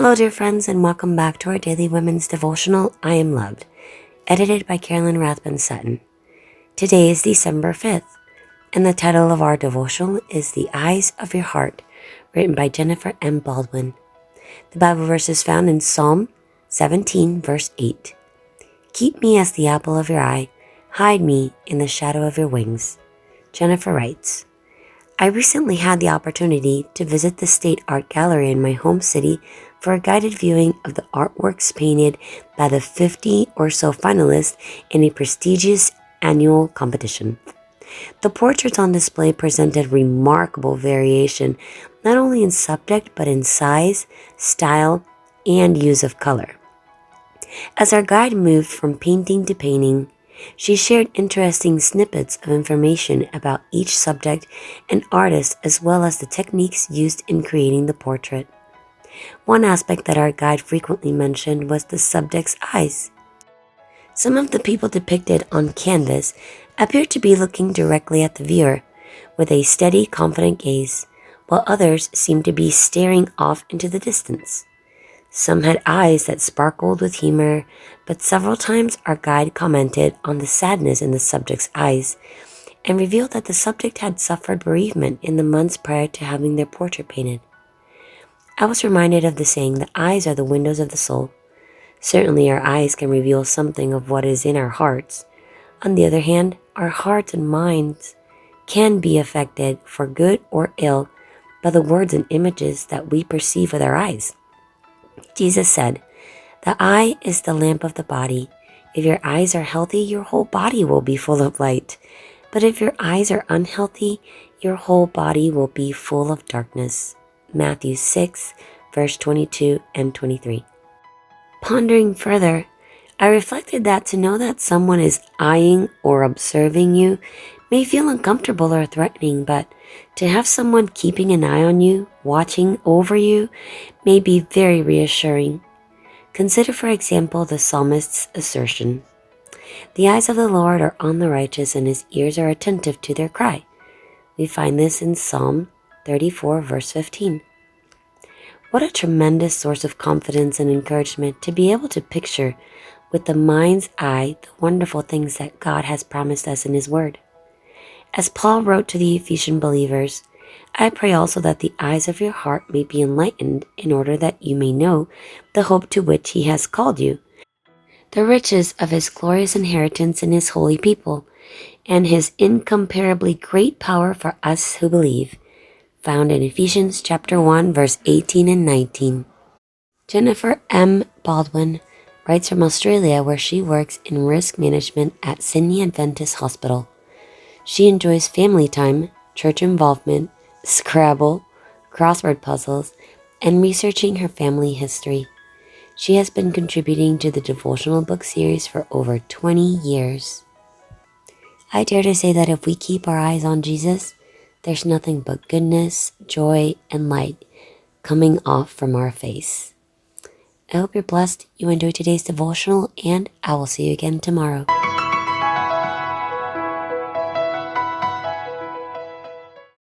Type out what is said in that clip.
Hello, dear friends, and welcome back to our daily women's devotional, I Am Loved, edited by Carolyn Rathbun Sutton. Today is December 5th, and the title of our devotional is The Eyes of Your Heart, written by Jennifer M. Baldwin. The Bible verse is found in Psalm 17, verse 8. Keep me as the apple of your eye, hide me in the shadow of your wings. Jennifer writes, I recently had the opportunity to visit the State Art Gallery in my home city for a guided viewing of the artworks painted by the 50 or so finalists in a prestigious annual competition. The portraits on display presented remarkable variation, not only in subject but in size, style, and use of color. As our guide moved from painting to painting, she shared interesting snippets of information about each subject and artist, as well as the techniques used in creating the portrait. One aspect that our guide frequently mentioned was the subject's eyes. Some of the people depicted on canvas appeared to be looking directly at the viewer with a steady, confident gaze, while others seemed to be staring off into the distance. Some had eyes that sparkled with humor, but several times our guide commented on the sadness in the subject's eyes and revealed that the subject had suffered bereavement in the months prior to having their portrait painted. I was reminded of the saying that eyes are the windows of the soul. Certainly our eyes can reveal something of what is in our hearts. On the other hand, our hearts and minds can be affected for good or ill by the words and images that we perceive with our eyes. Jesus said, the eye is the lamp of the body. If your eyes are healthy, your whole body will be full of light. But if your eyes are unhealthy, your whole body will be full of darkness. Matthew 6, verse 22 and 23. Pondering further, I reflected that to know that someone is eyeing or observing you may feel uncomfortable or threatening, but to have someone keeping an eye on you, watching over you, may be very reassuring. Consider, for example, the psalmist's assertion, the eyes of the Lord are on the righteous and his ears are attentive to their cry. We find this in Psalm 34, verse 15. What a tremendous source of confidence and encouragement to be able to picture with the mind's eye the wonderful things that God has promised us in his word. As Paul wrote to the Ephesian believers, I pray also that the eyes of your heart may be enlightened in order that you may know the hope to which he has called you, the riches of his glorious inheritance in his holy people, and his incomparably great power for us who believe, found in Ephesians chapter 1, verse 18 and 19. Jennifer M. Baldwin writes from Australia, where she works in risk management at Sydney Adventist Hospital. She enjoys family time, church involvement, Scrabble, crossword puzzles, and researching her family history. She has been contributing to the devotional book series for over 20 years. I dare to say that if we keep our eyes on Jesus, there's nothing but goodness, joy, and light coming off from our face. I hope you're blessed, you enjoyed today's devotional, and I will see you again tomorrow.